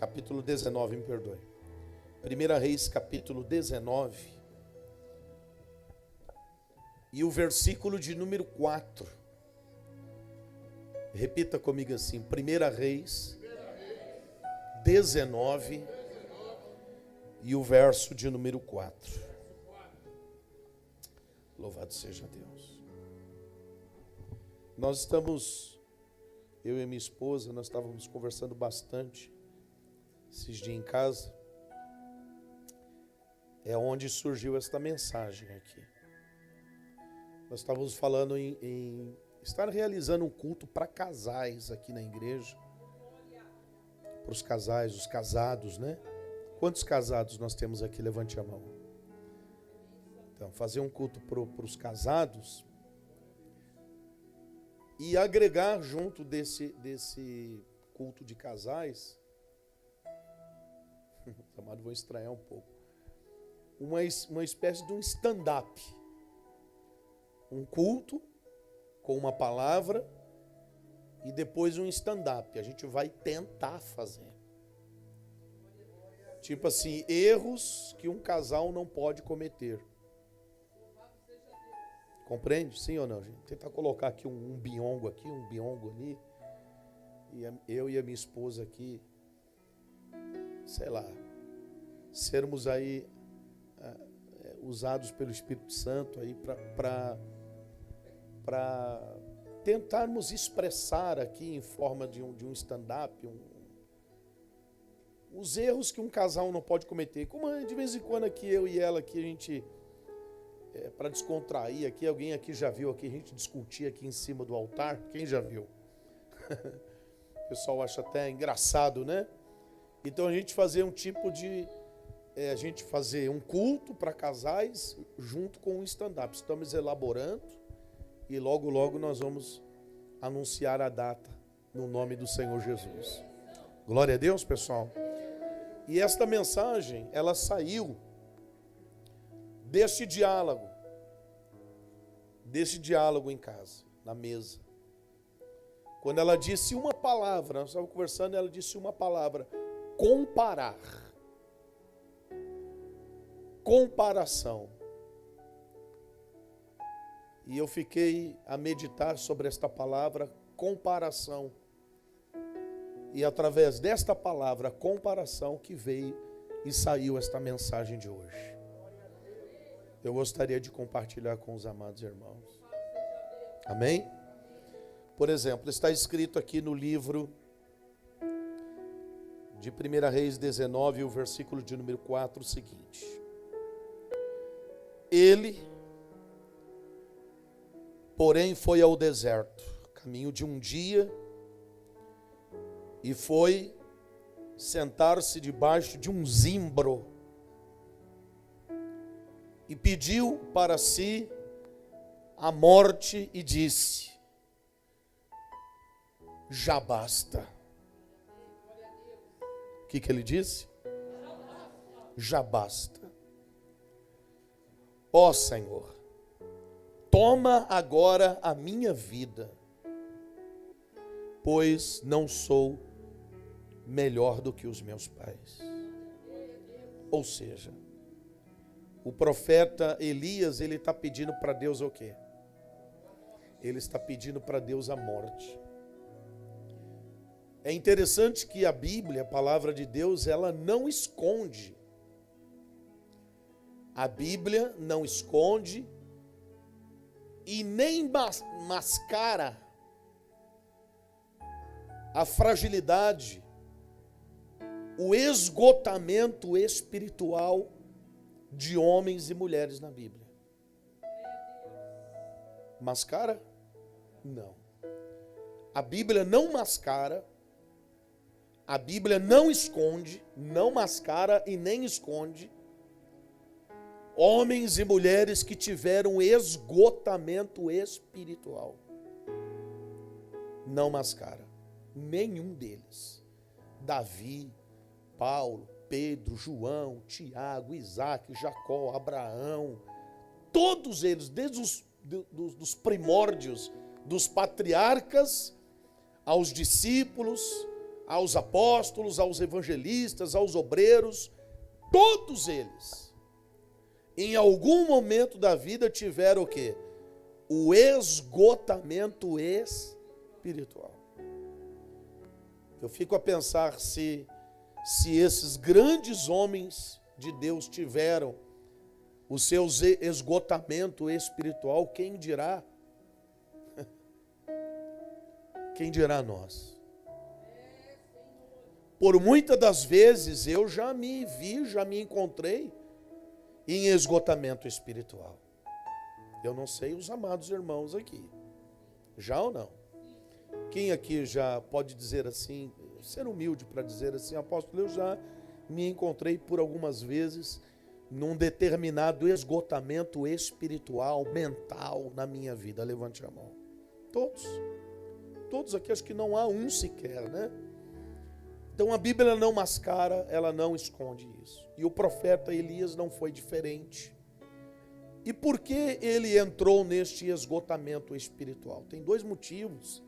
capítulo 19, me perdoe. 1 Reis, capítulo 19. E o versículo de número 4. Repita comigo assim, 1 Reis 19 e o verso de número 4. Louvado seja Deus. Nós estamos, eu e minha esposa, nós estávamos conversando bastante esses dias em casa. É onde surgiu esta mensagem aqui. Nós estávamos falando em estar realizando um culto para casais aqui na igreja. Para os casais, os casados, né? Quantos casados nós temos aqui? Levante a mão. Então, fazer um culto para os casados e agregar junto desse culto de casais, amado, vou estranhar um pouco, uma espécie de um stand-up. Um culto com uma palavra e depois um stand-up. A gente vai tentar fazer. Tipo assim, erros que um casal não pode cometer. Compreende? Sim ou não, gente? Tentar colocar aqui um biongo aqui, um biongo ali. E eu e a minha esposa aqui, sei lá, sermos aí usados pelo Espírito Santo aí para tentarmos expressar aqui em forma de um stand-up os erros que um casal não pode cometer. Como de vez em quando aqui eu e ela aqui a gente para descontrair aqui, alguém aqui já viu aqui a gente discutir aqui em cima do altar? Quem já viu? O pessoal acha até engraçado, né? Então a gente fazer um tipo de a gente fazer um culto para casais junto com um stand-up. Estamos elaborando e logo nós vamos anunciar a data no nome do Senhor Jesus. Glória a Deus, pessoal. E esta mensagem, ela saiu desse diálogo em casa, na mesa. Quando ela disse uma palavra, nós estávamos conversando, ela disse uma palavra: comparar. Comparação. E eu fiquei a meditar sobre esta palavra, comparação. E através desta palavra, comparação, que veio e saiu esta mensagem de hoje. Eu gostaria de compartilhar com os amados irmãos. Amém? Por exemplo, está escrito aqui no livro de 1 Reis 19, o versículo de número 4, o seguinte: Ele, porém, foi ao deserto, caminho de um dia, e foi sentar-se debaixo de um zimbro, e pediu para si a morte, e disse: já basta. O que ele disse? Já basta. Ó Senhor, toma agora a minha vida, pois não sou melhor do que os meus pais. Ou seja, o profeta Elias, ele está pedindo para Deus o quê? Ele está pedindo para Deus a morte. É interessante que a Bíblia, a palavra de Deus, ela não esconde. A Bíblia não esconde e nem mascara a fragilidade, o esgotamento espiritual de homens e mulheres na Bíblia. Mascara? Não. A Bíblia não mascara, a Bíblia não esconde, não mascara e nem esconde homens e mulheres que tiveram esgotamento espiritual. Não mascara. Nenhum deles. Davi, Paulo, Pedro, João, Tiago, Isaac, Jacó, Abraão, todos eles, desde os primórdios, dos patriarcas, aos discípulos, aos apóstolos, aos evangelistas, aos obreiros, todos eles, em algum momento da vida tiveram o quê? O esgotamento espiritual. Eu fico a pensar se esses grandes homens de Deus tiveram o seu esgotamento espiritual, quem dirá? Quem dirá nós? Por muitas das vezes eu já me encontrei em esgotamento espiritual. Eu não sei os amados irmãos aqui. Já ou não? Quem aqui já pode dizer assim, ser humilde para dizer assim, apóstolo, eu já me encontrei por algumas vezes num determinado esgotamento espiritual, mental na minha vida. Levante a mão. Todos aqui, acho que não há um sequer, né? Então a Bíblia não mascara, ela não esconde isso. E o profeta Elias não foi diferente. E por que ele entrou neste esgotamento espiritual? Tem dois motivos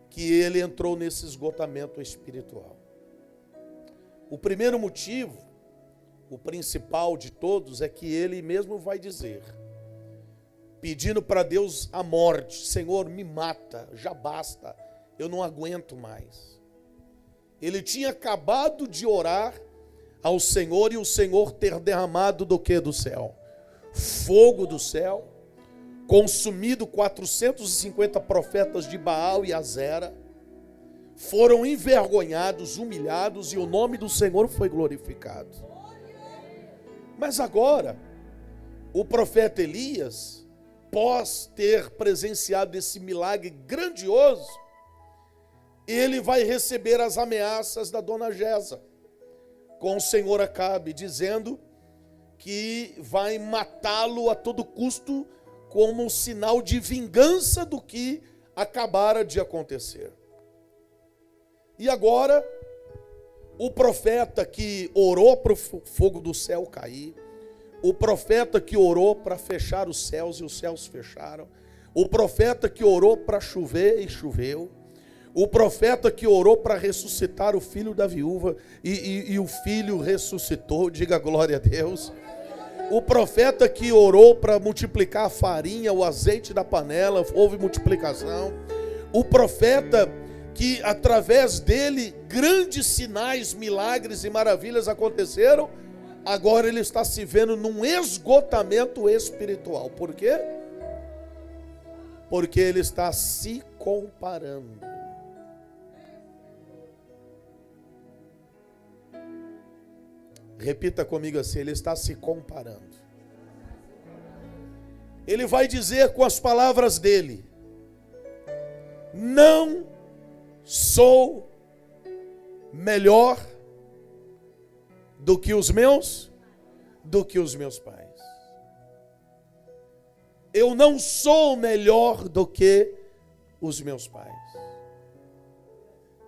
que ele entrou nesse esgotamento espiritual. O primeiro motivo, o principal de todos, é que ele mesmo vai dizer, pedindo para Deus a morte: Senhor, me mata, já basta, eu não aguento mais. Ele tinha acabado de orar ao Senhor e o Senhor ter derramado do que do céu? Fogo do céu, consumido 450 profetas de Baal e Azera, foram envergonhados, humilhados e o nome do Senhor foi glorificado. Mas agora, o profeta Elias, após ter presenciado esse milagre grandioso, ele vai receber as ameaças da dona Jeza, com o senhor Acabe, dizendo que vai matá-lo a todo custo, como um sinal de vingança do que acabara de acontecer. E agora, o profeta que orou para o fogo do céu cair, o profeta que orou para fechar os céus e os céus fecharam, o profeta que orou para chover e choveu, o profeta que orou para ressuscitar o filho da viúva e o filho ressuscitou, diga glória a Deus. O profeta que orou para multiplicar a farinha, o azeite da panela, houve multiplicação. O profeta que através dele grandes sinais, milagres e maravilhas aconteceram, agora ele está se vendo num esgotamento espiritual. Por quê? Porque ele está se comparando. Repita comigo assim, ele está se comparando. Ele vai dizer com as palavras dele: não sou melhor do que os meus pais. Eu não sou melhor do que os meus pais.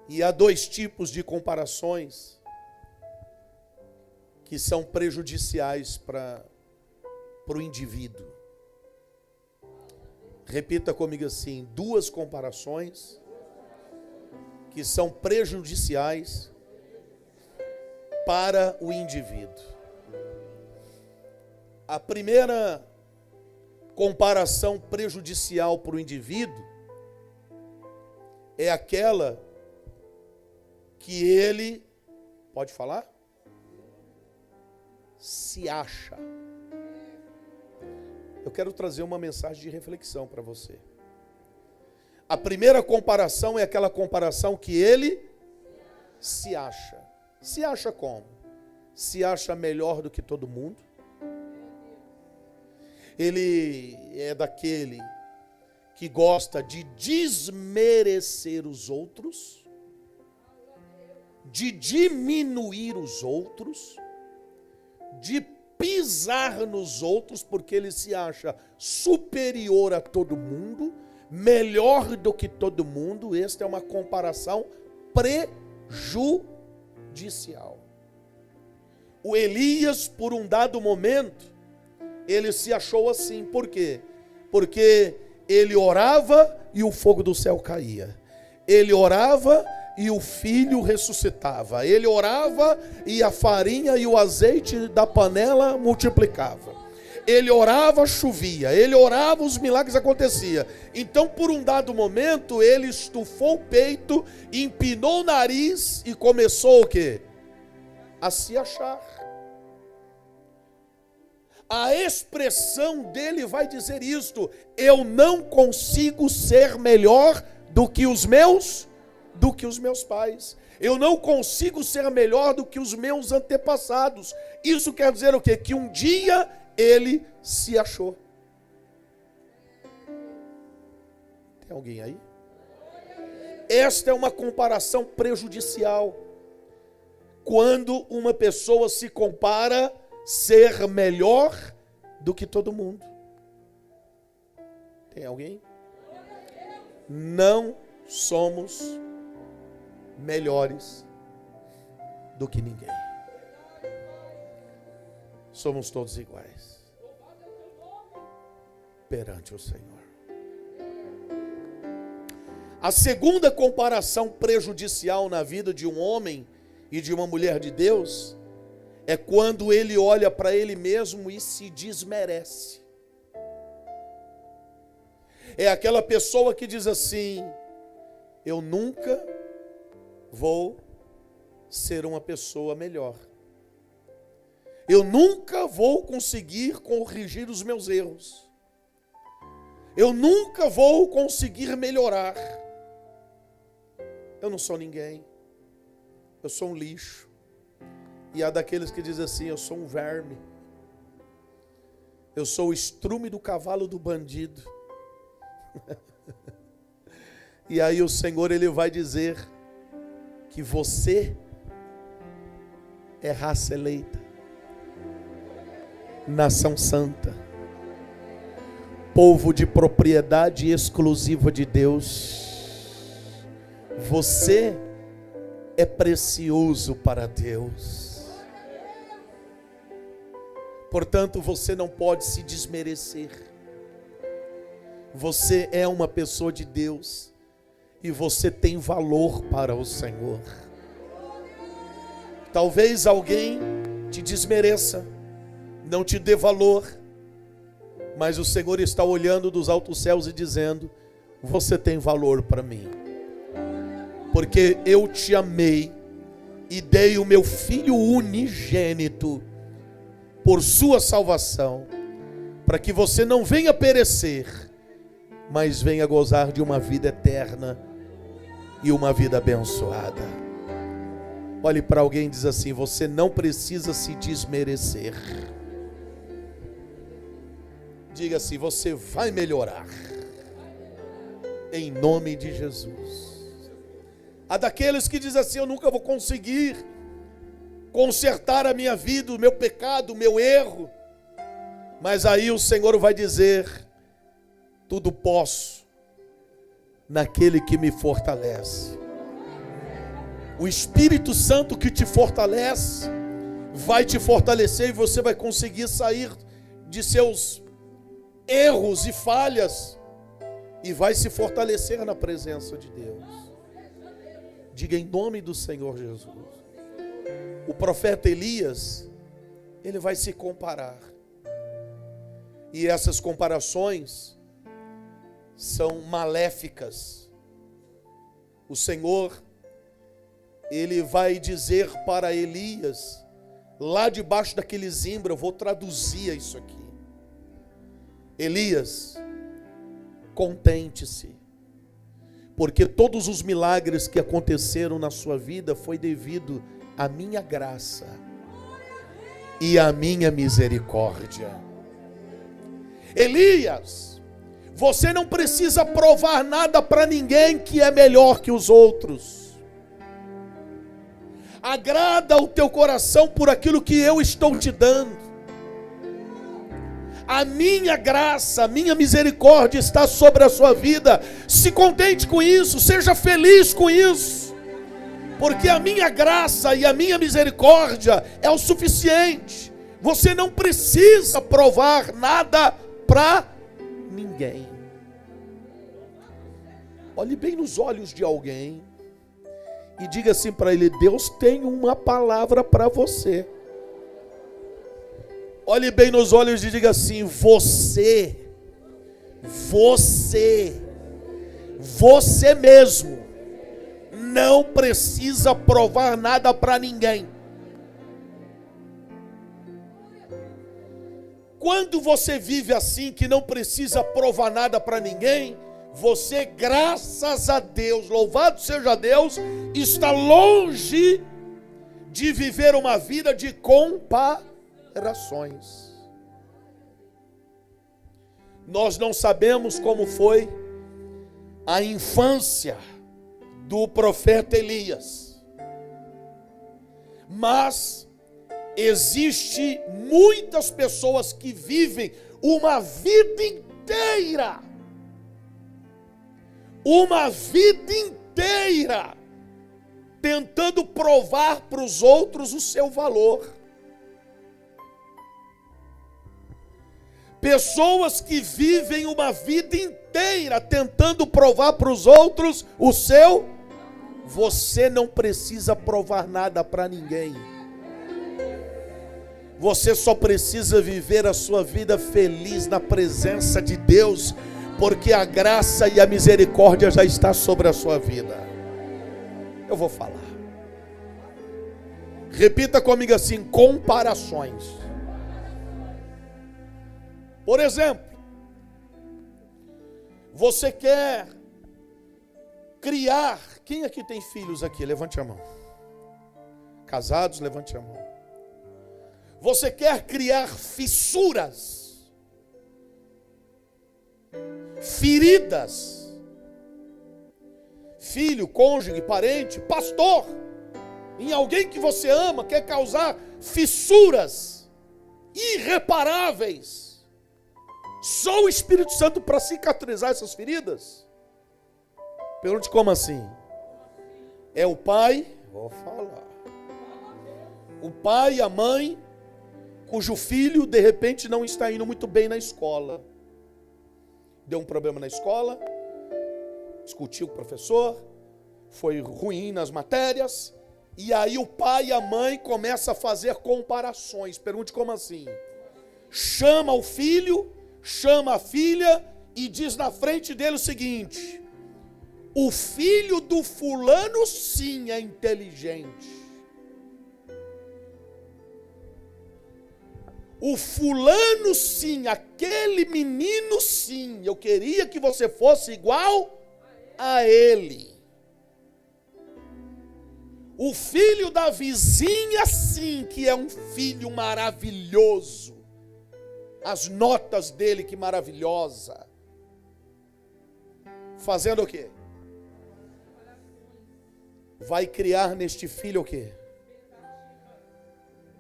E há dois tipos de comparações que são prejudiciais para o indivíduo. Repita comigo assim, duas comparações que são prejudiciais para o indivíduo. A primeira comparação prejudicial para o indivíduo é aquela que ele, pode falar? Se acha. Eu quero trazer uma mensagem de reflexão para você. A primeira comparação é aquela comparação que ele se acha. Se acha como? Se acha melhor do que todo mundo. Ele é daquele que gosta de desmerecer os outros, de diminuir os outros, de pisar nos outros, porque ele se acha superior a todo mundo, melhor do que todo mundo. Esta é uma comparação prejudicial. O Elias, por um dado momento, ele se achou assim. Por quê? Porque ele orava e o fogo do céu caía. Ele orava e o filho ressuscitava. Ele orava e a farinha e o azeite da panela multiplicava. Ele orava, chovia. Ele orava, os milagres aconteciam. Então, por um dado momento, ele estufou o peito, empinou o nariz e começou o quê? A se achar. A expressão dele vai dizer isto: eu não consigo ser melhor do que os meus pais. Eu não consigo ser melhor do que os meus antepassados. Isso quer dizer o quê? Que um dia ele se achou. Tem alguém aí? Esta é uma comparação prejudicial. Quando uma pessoa se compara ser melhor do que todo mundo. Tem alguém? Não somos melhores do que ninguém. Somos todos iguais perante o Senhor. A segunda comparação prejudicial na vida de um homem e de uma mulher de Deus é quando ele olha para ele mesmo e se desmerece. É aquela pessoa que diz assim: eu nunca vou ser uma pessoa melhor. Eu nunca vou conseguir corrigir os meus erros. Eu nunca vou conseguir melhorar. Eu não sou ninguém. Eu sou um lixo. E há daqueles que dizem assim: eu sou um verme. Eu sou o estrume do cavalo do bandido. E aí o Senhor, Ele vai dizer que você é raça eleita, nação santa, povo de propriedade exclusiva de Deus. Você é precioso para Deus. Portanto, você não pode se desmerecer. Você é uma pessoa de Deus e você tem valor para o Senhor. Talvez alguém te desmereça, não te dê valor, mas o Senhor está olhando dos altos céus e dizendo: você tem valor para mim, porque eu te amei e dei o meu Filho unigênito por sua salvação, para que você não venha perecer, mas venha gozar de uma vida eterna e uma vida abençoada. Olhe para alguém e diz assim: você não precisa se desmerecer. Diga assim: você vai melhorar, em nome de Jesus. Há daqueles que dizem assim: eu nunca vou conseguir consertar a minha vida, o meu pecado, o meu erro. Mas aí o Senhor vai dizer: tudo posso naquele que me fortalece. O Espírito Santo que te fortalece vai te fortalecer, e você vai conseguir sair de seus erros e falhas e vai se fortalecer na presença de Deus. Diga em nome do Senhor Jesus. O profeta Elias, ele vai se comparar, e essas comparações são maléficas. O Senhor, Ele vai dizer para Elias, lá debaixo daquele zimbro, eu vou traduzir isso aqui: Elias, contente-se, porque todos os milagres que aconteceram na sua vida foi devido à minha graça e à minha misericórdia. Elias, você não precisa provar nada para ninguém que é melhor que os outros. Agrada o teu coração por aquilo que eu estou te dando. A minha graça, a minha misericórdia está sobre a sua vida. Se contente com isso, seja feliz com isso, porque a minha graça e a minha misericórdia é o suficiente. Você não precisa provar nada para ninguém. Olhe bem nos olhos de alguém e diga assim para ele: Deus tem uma palavra para você. Olhe bem nos olhos e diga assim: você mesmo não precisa provar nada para ninguém. Quando você vive assim, que não precisa provar nada para ninguém, você, graças a Deus, louvado seja Deus, está longe de viver uma vida de comparações. Nós não sabemos como foi a infância do profeta Elias, mas existe muitas pessoas que vivem uma vida inteira, tentando provar para os outros o seu valor. Pessoas que vivem uma vida inteira tentando provar para os outros o seu. Você não precisa provar nada para ninguém. Você só precisa viver a sua vida feliz na presença de Deus, porque a graça e a misericórdia já está sobre a sua vida. Eu vou falar. Repita comigo assim: comparações. Por exemplo, você quer criar... Quem aqui tem filhos aqui? Levante a mão. Casados, levante a mão. Você quer criar fissuras, feridas, filho, cônjuge, parente, pastor, em alguém que você ama, quer causar fissuras irreparáveis. Só o Espírito Santo para cicatrizar essas feridas? Pergunte: como assim? É o pai, vou falar, o pai e a mãe, cujo filho de repente não está indo muito bem na escola. Deu um problema na escola, discutiu com o professor, foi ruim nas matérias, e aí o pai e a mãe começam a fazer comparações. Pergunte: como assim? Chama o filho, chama a filha e diz na frente dele o seguinte: o filho do fulano sim é inteligente. O fulano sim, aquele menino sim, eu queria que você fosse igual a ele. O filho da vizinha sim, que é um filho maravilhoso. As notas dele, que maravilhosa. Fazendo o quê? Vai criar neste filho o quê?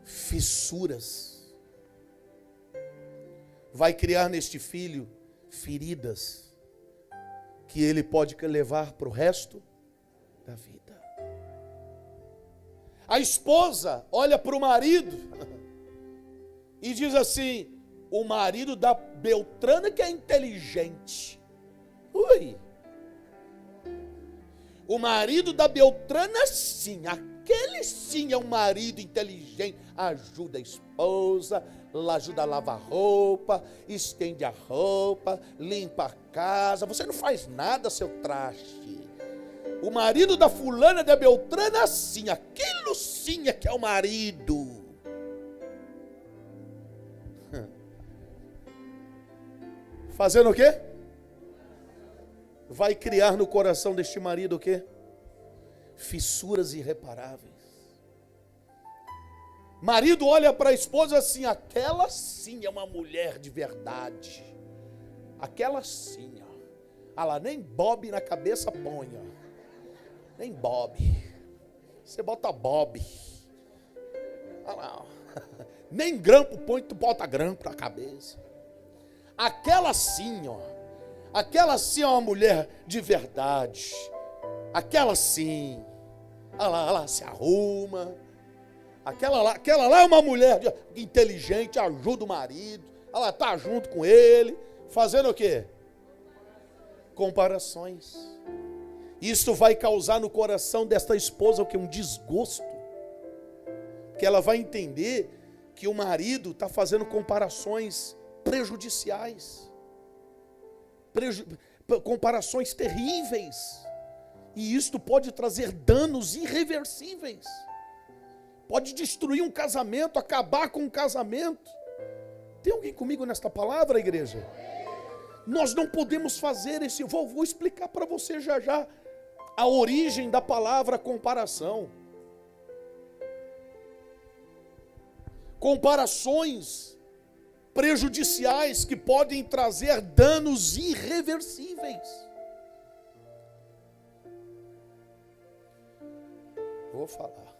Fissuras. Vai criar neste filho feridas que ele pode levar para o resto da vida. A esposa olha para o marido e diz assim: o marido da Beltrana que é inteligente. Ui! O marido da Beltrana sim, aquele sim é um marido inteligente, ajuda a esposa, ajuda a lavar roupa, estende a roupa, limpa a casa. Você não faz nada, seu traste. O marido da fulana da Beltrana sim, aquilo sim é que é o marido. Fazendo o quê? Vai criar no coração deste marido o quê? Fissuras irreparáveis. Marido olha para a esposa assim: aquela sim é uma mulher de verdade. Aquela sim, ó. Ah lá, nem bobe na cabeça ponha. Nem bobe. Você bota bobe. Ah lá, ó. Nem grampo põe, tu bota grampo na cabeça. Aquela sim, ó. Aquela sim é uma mulher de verdade. Aquela sim. Ah lá, ela se arruma. Aquela lá é uma mulher inteligente, ajuda o marido. Ela está junto com ele. Fazendo o quê? Comparações. Isso vai causar no coração desta esposa o que? Um desgosto. Que ela vai entender que o marido está fazendo comparações prejudiciais. Comparações terríveis. E isto pode trazer danos irreversíveis. Pode destruir um casamento, acabar com um casamento. Tem alguém comigo nesta palavra, igreja? Nós não podemos fazer esse... Vou explicar para você já a origem da palavra comparação. Comparações prejudiciais que podem trazer danos irreversíveis. Vou falar.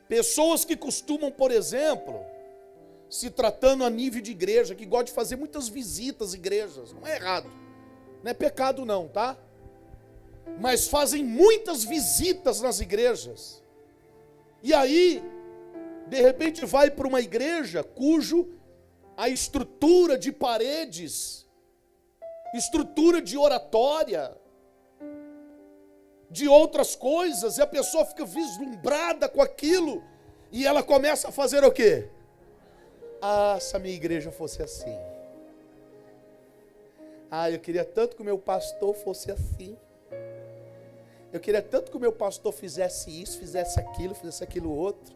Pessoas que costumam, por exemplo, se tratando a nível de igreja, que gostam de fazer muitas visitas às igrejas, não é errado, não é pecado não, tá? Mas fazem muitas visitas nas igrejas. E aí, de repente vai para uma igreja cujo a estrutura de paredes, estrutura de oratória, de outras coisas, e a pessoa fica vislumbrada com aquilo, e ela começa a fazer o quê? Ah, se a minha igreja fosse assim. Ah, eu queria tanto que o meu pastor fosse assim. Eu queria tanto que o meu pastor fizesse isso, fizesse aquilo outro.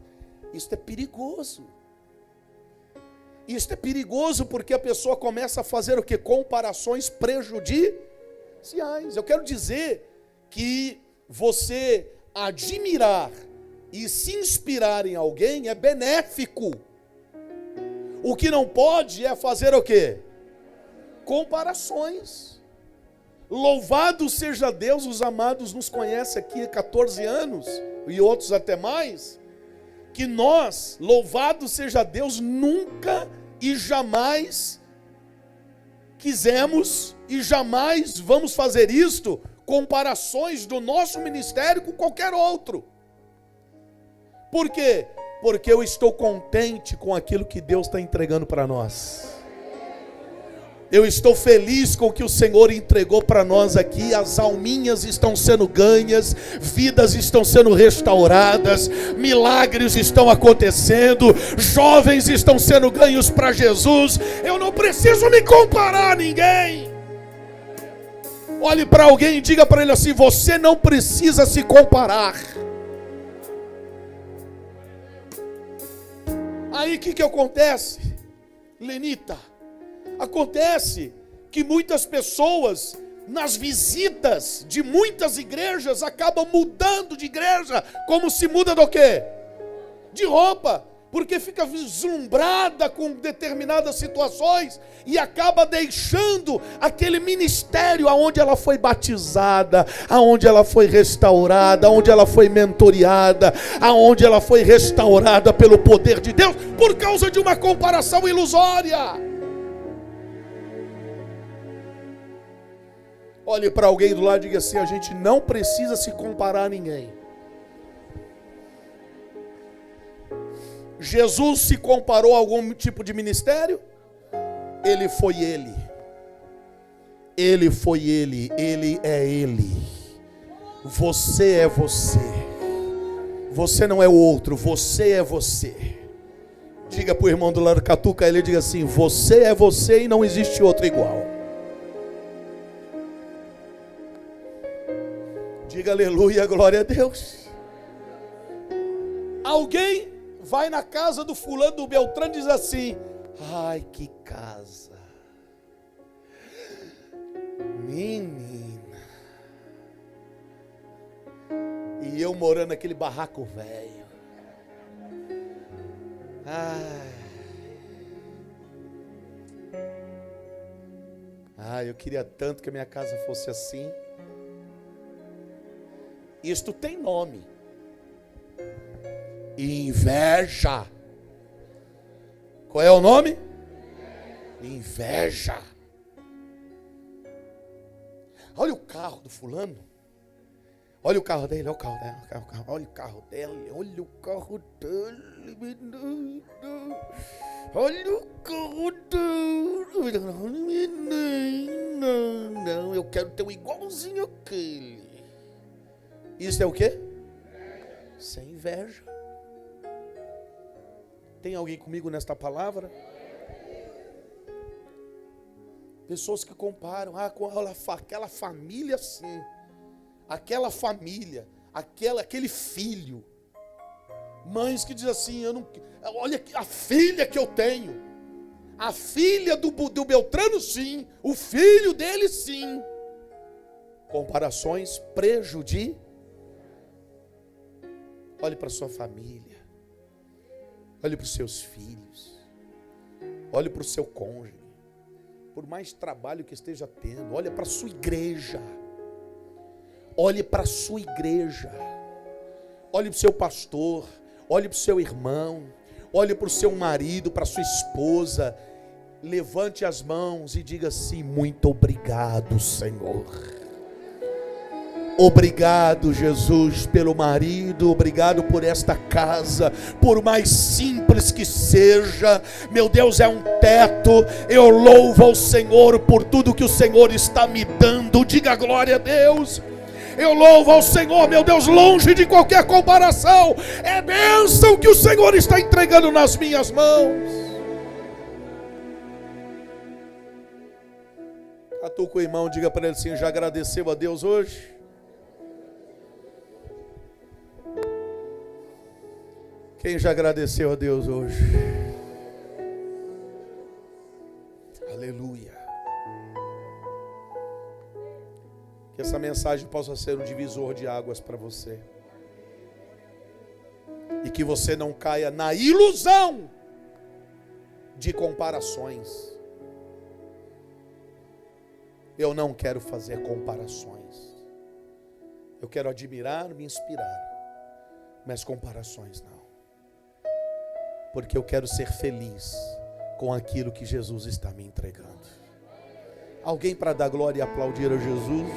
Isso é perigoso. Isso é perigoso porque a pessoa começa a fazer o quê? Comparações prejudiciais. Eu quero dizer que você admirar e se inspirar em alguém é benéfico. O que não pode é fazer o quê? Comparações. Louvado seja Deus, os amados nos conhecem aqui há 14 anos, e outros até mais, que nós, louvado seja Deus, nunca e jamais quisemos e jamais vamos fazer isto, comparações do nosso ministério com qualquer outro. Por quê? Porque eu estou contente com aquilo que Deus está entregando para nós. Eu estou feliz com o que o Senhor entregou para nós aqui. As alminhas estão sendo ganhas, vidas estão sendo restauradas, milagres estão acontecendo, jovens estão sendo ganhos para Jesus. Eu não preciso me comparar a ninguém. Olhe para alguém e diga para ele assim: você não precisa se comparar. Aí o que acontece, Lenita? Acontece que muitas pessoas, nas visitas de muitas igrejas, acabam mudando de igreja. Como se muda do quê? De roupa. Porque fica vislumbrada com determinadas situações e acaba deixando aquele ministério aonde ela foi batizada, aonde ela foi restaurada, aonde ela foi mentoreada, aonde ela foi restaurada pelo poder de Deus, por causa de uma comparação ilusória. Olhe para alguém do lado e diga assim: a gente não precisa se comparar a ninguém. Jesus se comparou a algum tipo de ministério? Ele foi ele. Ele foi ele. Ele é ele. Você é você. Você não é o outro. Você é você. Diga para o irmão do lado, catuca ele e diga assim: você é você e não existe outro igual. Diga aleluia, glória a Deus. Alguém vai na casa do fulano, do Beltrano, e diz assim: ai, que casa, menina. E eu morando naquele barraco velho. Ai, eu queria tanto que a minha casa fosse assim. Isto tem nome: inveja. Qual é o nome? Olha o carro dele, olha o carro dela, olha o carro dela, olha o carro dele, menino. Olha o carro dele. Não, eu quero ter um igualzinho àquele. Isso é o quê? Isso é inveja. Tem alguém comigo nesta palavra? Pessoas que comparam, aquela família assim, aquela família, aquele filho. Mães que dizem assim, olha a filha que eu tenho, a filha do Beltrano sim, o filho dele sim. Comparações prejudicam. Olhe para sua família, olhe para os seus filhos, olhe para o seu cônjuge, por mais trabalho que esteja tendo, olhe para a sua igreja, olhe para a sua igreja, olhe para o seu pastor, olhe para o seu irmão, olhe para o seu marido, para a sua esposa, levante as mãos e diga assim: muito obrigado, Senhor. Obrigado, Jesus, pelo marido, obrigado por esta casa, por mais simples que seja, meu Deus, é um teto. Eu louvo ao Senhor por tudo que o Senhor está me dando. Diga glória a Deus. Eu louvo ao Senhor, meu Deus, longe de qualquer comparação. É bênção que o Senhor está entregando nas minhas mãos. Catuca o irmão, diga para ele assim: já agradeceu a Deus hoje? Quem já agradeceu a Deus hoje? Aleluia. Que essa mensagem possa ser um divisor de águas para você. E que você não caia na ilusão de comparações. Eu não quero fazer comparações. Eu quero admirar, me inspirar. Mas comparações não. Porque eu quero ser feliz com aquilo que Jesus está me entregando. Alguém para dar glória e aplaudir a Jesus?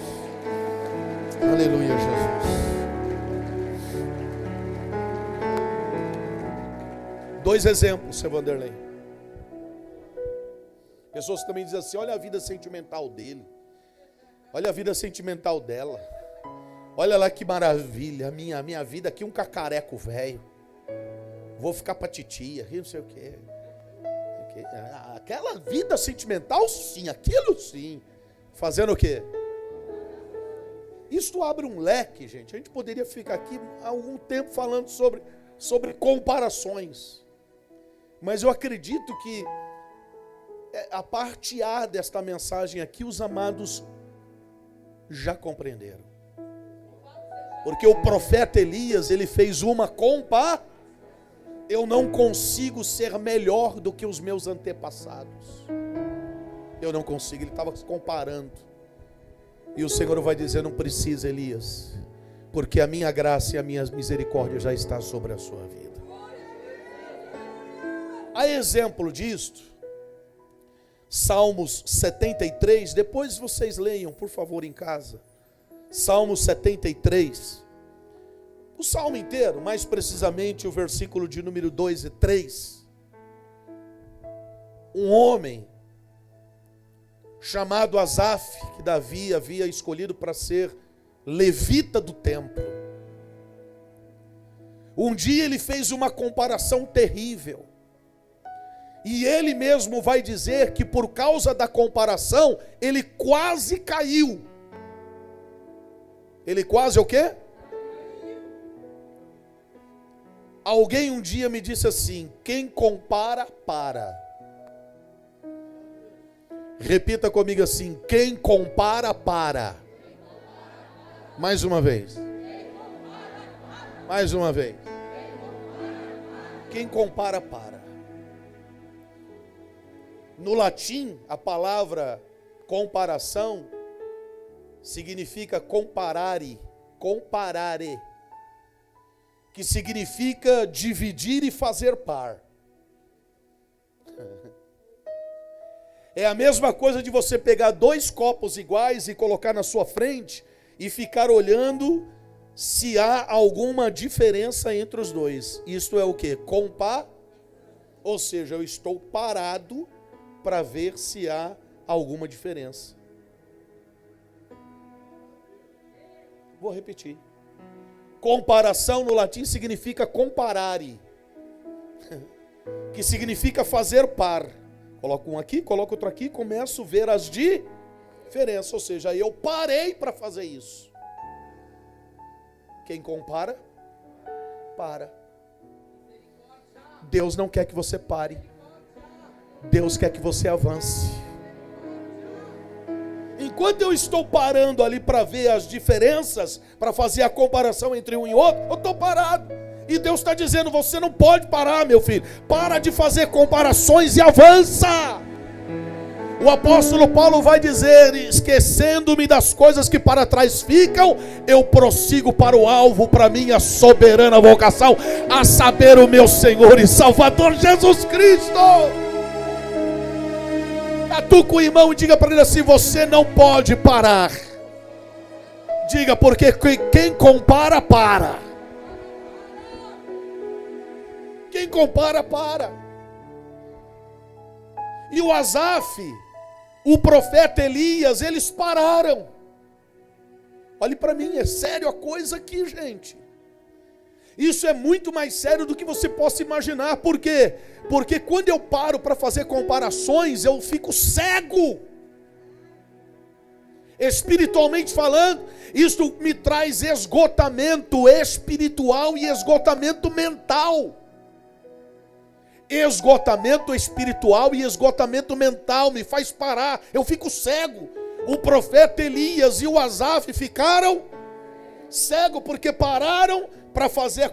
Aleluia, Jesus. Dois exemplos, seu Vanderlei. Pessoas também dizem assim: olha a vida sentimental dele, olha a vida sentimental dela, olha lá que maravilha, minha vida aqui um cacareco velho, vou ficar pra titia, não sei o quê. Aquela vida sentimental sim, aquilo sim. Fazendo o quê? Isto abre um leque, gente. A gente poderia ficar aqui há algum tempo falando sobre comparações. Mas eu acredito que a parte A desta mensagem aqui, os amados já compreenderam. Porque o profeta Elias, ele fez uma comparação. Eu não consigo ser melhor do que os meus antepassados. Eu não consigo. Ele estava se comparando. E o Senhor vai dizer: não precisa, Elias, porque a minha graça e a minha misericórdia já está sobre a sua vida. A exemplo disto, Salmos 73, depois vocês leiam, por favor, em casa. Salmos 73. O salmo inteiro, mais precisamente o versículo de número 2 e 3. Um homem chamado Asaf, que Davi havia escolhido para ser levita do templo. Um dia ele fez uma comparação terrível. E ele mesmo vai dizer que por causa da comparação, ele quase caiu. Ele quase o quê? Alguém um dia me disse assim: quem compara, para. Repita comigo assim: quem compara, para. Mais uma vez. Mais uma vez. Quem compara, para. No latim, a palavra comparação significa comparare, que significa dividir e fazer par. É a mesma coisa de você pegar dois copos iguais e colocar na sua frente e ficar olhando se há alguma diferença entre os dois. Isto é o quê? Ou seja, eu estou parado para ver se há alguma diferença. Vou repetir. Comparação no latim significa comparare, que significa fazer par. Coloco um aqui, coloco outro aqui, começo a ver as diferenças. Ou seja, eu parei para fazer isso. Quem compara, para. Deus não quer que você pare. Deus quer que você avance. Enquanto eu estou parando ali para ver as diferenças, para fazer a comparação entre um e outro, eu estou parado. E Deus está dizendo, você não pode parar, meu filho. Para de fazer comparações e avança. O apóstolo Paulo vai dizer, esquecendo-me das coisas que para trás ficam, eu prossigo para o alvo, para minha soberana vocação, a saber o meu Senhor e Salvador Jesus Cristo. Catuca o irmão e diga para ele assim, você não pode parar. Diga, porque quem compara, para. Quem compara, para. E o Asaf, o profeta Elias, eles pararam. Olhe para mim, é sério a coisa aqui, gente. Isso é muito mais sério do que você possa imaginar. Por quê? Porque quando eu paro para fazer comparações, eu fico cego. Espiritualmente falando, isso me traz esgotamento espiritual e esgotamento mental. Esgotamento espiritual e esgotamento mental me faz parar, eu fico cego. O profeta Elias e o Asaf ficaram cegos porque pararam para fazer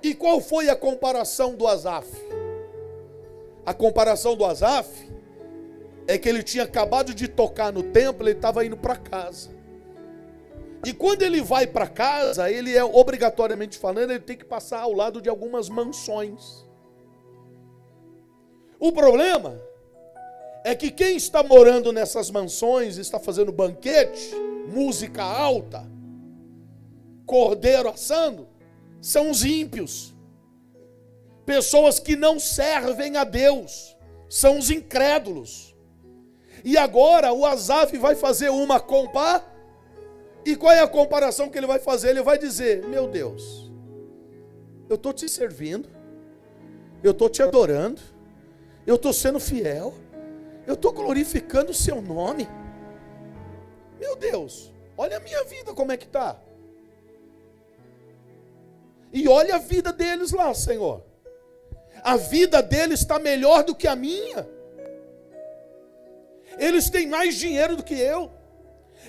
E qual foi a comparação do Asaf? A comparação do Asaf é que ele tinha acabado de tocar no templo, ele estava indo para casa. E quando ele vai para casa, ele é obrigatoriamente falando, ele tem que passar ao lado de algumas mansões. O problema é que quem está morando nessas mansões, está fazendo banquete, música alta, cordeiro assando, são os ímpios. Pessoas que não servem a Deus, são os incrédulos. E agora o Asaf vai fazer uma comparação. E qual é a comparação que ele vai fazer? Ele vai dizer, meu Deus, eu estou te servindo, eu estou te adorando, eu estou sendo fiel, eu estou glorificando o seu nome. Meu Deus, olha a minha vida como é que está. E olha a vida deles lá, Senhor. A vida deles está melhor do que a minha. Eles têm mais dinheiro do que eu.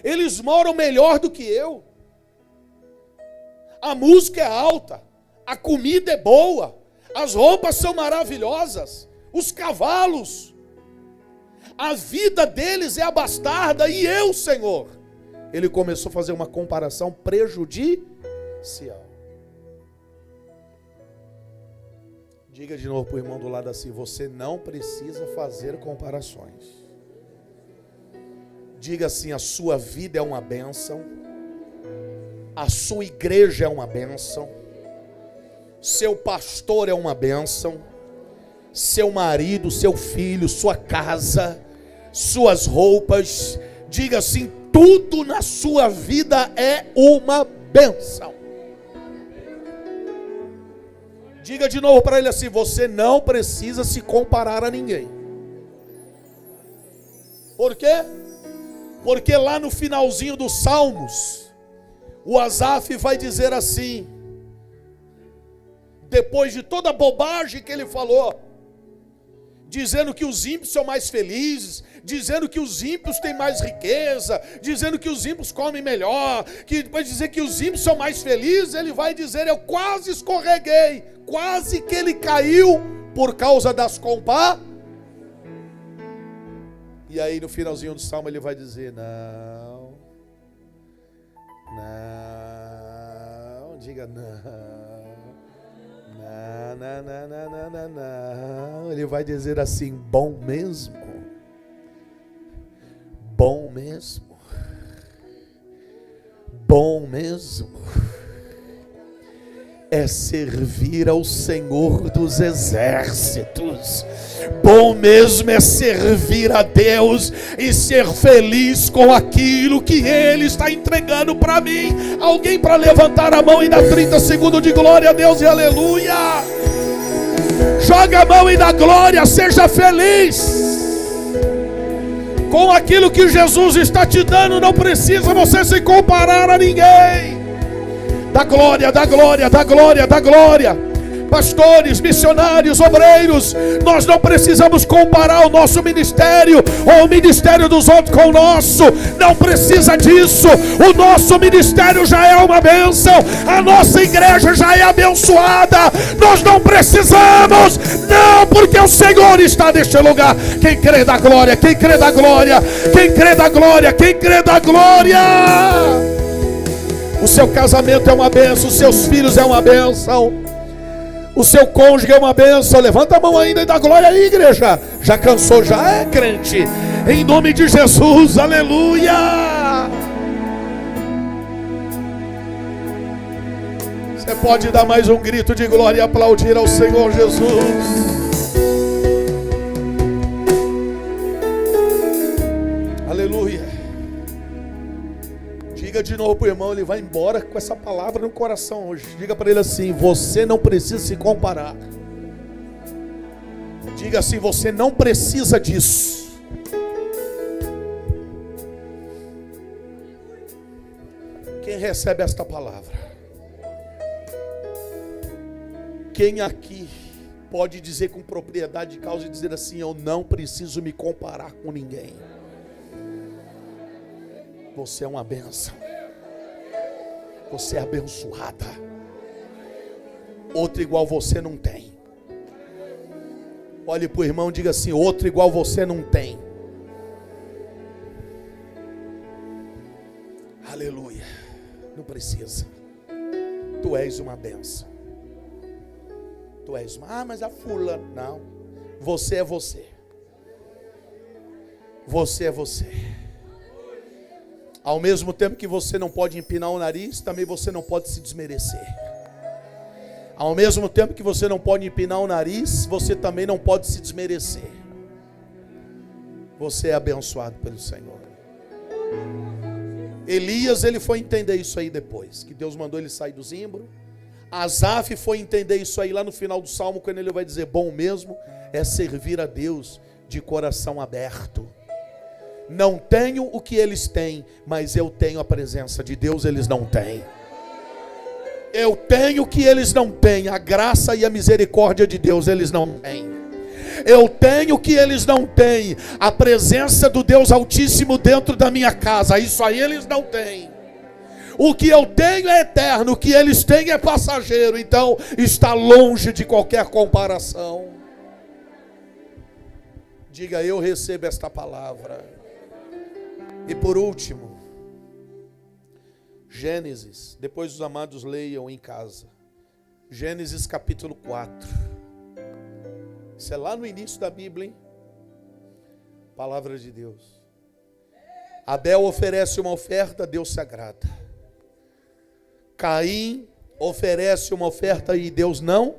Eles moram melhor do que eu. A música é alta. A comida é boa. As roupas são maravilhosas. Os cavalos. A vida deles é abastarda. E eu, Senhor? Ele começou a fazer uma comparação prejudicial. Diga de novo para o irmão do lado assim, você não precisa fazer comparações. Diga assim, a sua vida é uma bênção, a sua igreja é uma bênção, seu pastor é uma bênção, seu marido, seu filho, sua casa, suas roupas, diga assim, tudo na sua vida é uma bênção. Diga de novo para ele assim, você não precisa se comparar a ninguém. Por quê? Porque lá no finalzinho dos Salmos, o Asaf vai dizer assim, depois de toda a bobagem que ele falou, dizendo que os ímpios são mais felizes, dizendo que os ímpios têm mais riqueza, dizendo que os ímpios comem melhor, que depois de dizer que os ímpios são mais felizes, ele vai dizer, eu quase escorreguei, quase que ele caiu por causa das comparações. E aí no finalzinho do salmo ele vai dizer, não, diga não, ele vai dizer assim, bom mesmo, bom mesmo é servir ao Senhor dos Exércitos. Bom mesmo é servir a Deus e ser feliz com aquilo que Ele está entregando para mim. Alguém para levantar a mão e dar 30 segundos de glória a Deus e aleluia. Joga a mão e dá glória, seja feliz com aquilo que Jesus está te dando. Não precisa você se comparar a ninguém. Dá glória, dá glória, dá glória, dá glória. Pastores, missionários, obreiros, nós não precisamos comparar o nosso ministério ou o ministério dos outros com o nosso. Não precisa disso. O nosso ministério já é uma bênção. A nossa igreja já é abençoada. Nós não precisamos, não, porque o Senhor está neste lugar. Quem crê da glória, quem crê da glória, quem crê da glória, quem crê da glória. O seu casamento é uma bênção, os seus filhos é uma bênção, o seu cônjuge é uma bênção. Levanta a mão ainda e dá glória aí, igreja. Já cansou? Já é crente? Em nome de Jesus, aleluia. Você pode dar mais um grito de glória e aplaudir ao Senhor Jesus. Aleluia. Diga de novo para o irmão, ele vai embora com essa palavra no coração hoje. Diga para ele assim: você não precisa se comparar. Diga assim: você não precisa disso. Quem recebe esta palavra? Quem aqui pode dizer com propriedade de causa e dizer assim: eu não preciso me comparar com ninguém? Você é uma bênção. Você é abençoada. Outro igual você não tem. Olhe para o irmão e diga assim: outro igual você não tem. Aleluia. Não precisa. Tu és uma bênção. Tu és uma... Ah, mas a fulana... Não. Você é você. Você é você. Ao mesmo tempo que você não pode empinar o nariz, também você não pode se desmerecer. Ao mesmo tempo que você não pode empinar o nariz, você também não pode se desmerecer. Você é abençoado pelo Senhor. Elias, ele foi entender isso aí depois, que Deus mandou ele sair do zimbro. Asaf foi entender isso aí lá no final do Salmo, quando ele vai dizer: bom mesmo é servir a Deus de coração aberto. Não tenho o que eles têm, mas eu tenho a presença de Deus, eles não têm. Eu tenho o que eles não têm, a graça e a misericórdia de Deus, eles não têm. Eu tenho o que eles não têm, a presença do Deus Altíssimo dentro da minha casa, isso aí eles não têm. O que eu tenho é eterno, o que eles têm é passageiro, então está longe de qualquer comparação. Diga: eu recebo esta palavra. E por último, Gênesis, depois os amados leiam em casa, Gênesis capítulo 4, isso é lá no início da Bíblia, hein? Palavra de Deus. Abel oferece uma oferta, Deus se agrada. Caim oferece uma oferta e Deus não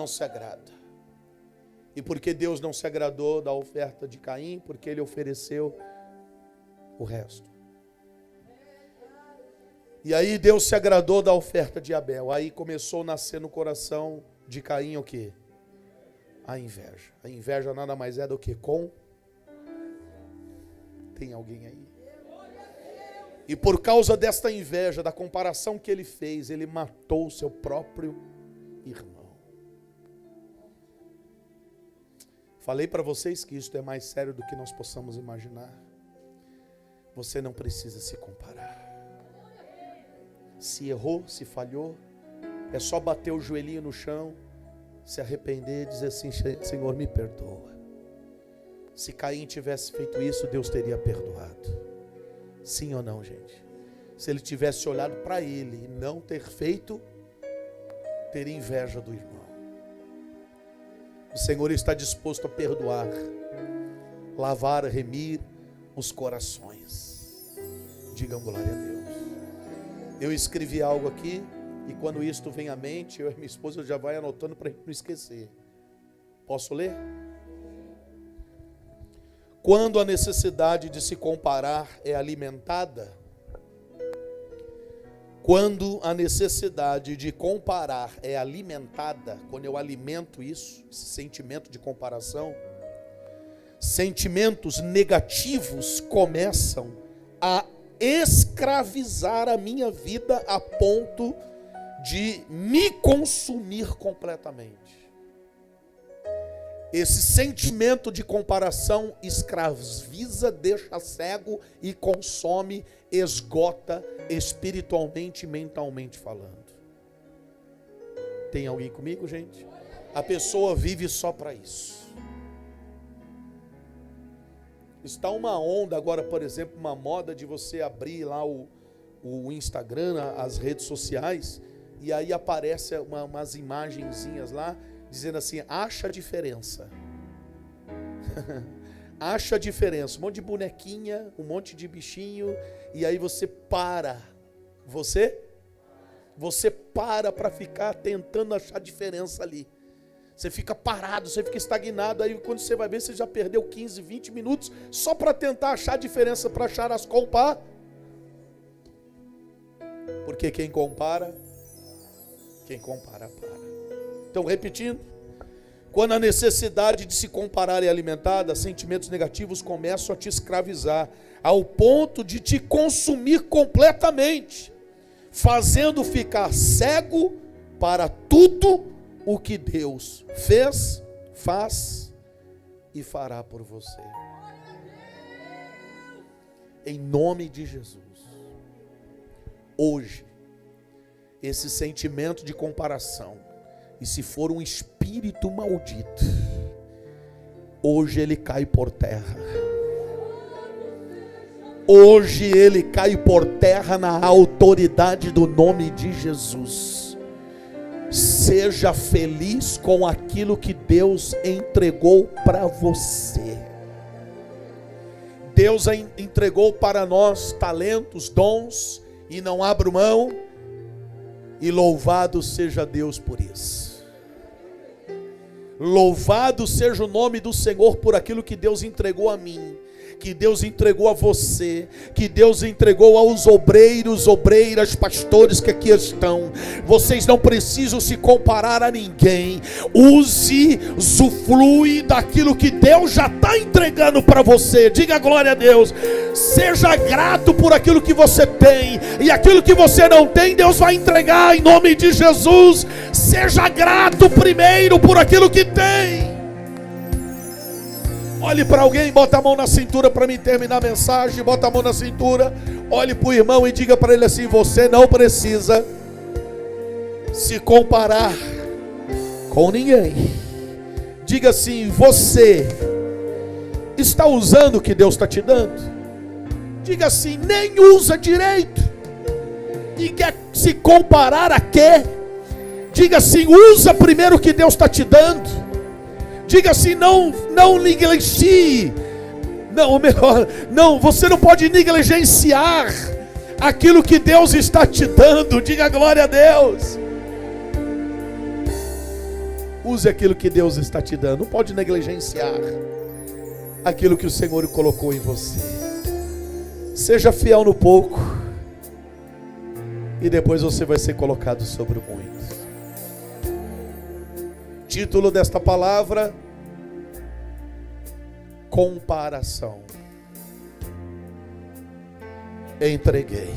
se agrada. E por que Deus não se agradou da oferta de Caim? Porque ele ofereceu o resto. E aí Deus se agradou da oferta de Abel. Aí começou a nascer no coração de Caim o quê? A inveja. A inveja nada mais é do que Tem alguém aí? E por causa desta inveja, da comparação que ele fez, ele matou o seu próprio irmão. Falei para vocês que isso é mais sério do que nós possamos imaginar. Você não precisa se comparar. Se errou, se falhou, é só bater o joelhinho no chão, se arrepender e dizer assim: Senhor, me perdoa. Se Caim tivesse feito isso, Deus teria perdoado. Sim ou não, gente? Se ele tivesse olhado para ele e não ter feito, teria inveja do irmão. O Senhor está disposto a perdoar, lavar, remir os corações. Digam glória a Deus. Eu escrevi algo aqui, e quando isto vem à mente, eu e minha esposa já vai anotando para não esquecer. Posso ler? Quando a necessidade de se comparar é alimentada, quando a necessidade de comparar é alimentada, quando eu alimento isso, esse sentimento de comparação, sentimentos negativos começam a escravizar a minha vida a ponto de me consumir completamente. Esse sentimento de comparação escraviza, deixa cego e consome, esgota espiritualmente e mentalmente falando. Tem alguém comigo, gente? A pessoa vive só para isso. Está uma onda agora, por exemplo, uma moda de você abrir lá o Instagram, as redes sociais, e aí aparece umas imagenzinhas lá, dizendo assim, acha a diferença. Acha a diferença. Um monte de bonequinha, um monte de bichinho, e aí você para. Você para ficar tentando achar a diferença ali. Você fica parado, você fica estagnado, aí quando você vai ver, você já perdeu 15, 20 minutos só para tentar achar a diferença, para achar as para. Porque quem compara, para. Então, repetindo, quando a necessidade de se comparar é alimentada, sentimentos negativos começam a te escravizar, ao ponto de te consumir completamente, fazendo ficar cego para tudo o que Deus fez, faz e fará por você. Em nome de Jesus. Hoje, esse sentimento de comparação, e se for um espírito maldito, hoje ele cai por terra. Hoje ele cai por terra na autoridade do nome de Jesus. Seja feliz com aquilo que Deus entregou para você. Deus entregou para nós talentos, dons, e não abro mão, e louvado seja Deus por isso. Louvado seja o nome do Senhor por aquilo que Deus entregou a mim, que Deus entregou a você, que Deus entregou aos obreiros, obreiras, pastores que aqui estão. Vocês não precisam se comparar a ninguém. Use, usufrui daquilo que Deus já está entregando para você. Diga glória a Deus. Seja grato por aquilo que você tem, e aquilo que você não tem, Deus vai entregar em nome de Jesus. Seja grato primeiro por aquilo que tem. Olhe para alguém, bota a mão na cintura para mim terminar a mensagem. Bota a mão na cintura, olhe para o irmão e diga para ele assim: você não precisa se comparar com ninguém. Diga assim: você está usando o que Deus está te dando? Diga assim: nem usa direito e quer se comparar a quê? Diga assim: usa primeiro o que Deus está te dando. Diga assim: não negligencie. Não, você não pode negligenciar aquilo que Deus está te dando. Diga glória a Deus. Use aquilo que Deus está te dando. Não pode negligenciar aquilo que o Senhor colocou em você. Seja fiel no pouco, e depois você vai ser colocado sobre o muito. Título desta palavra: comparação. Entreguei.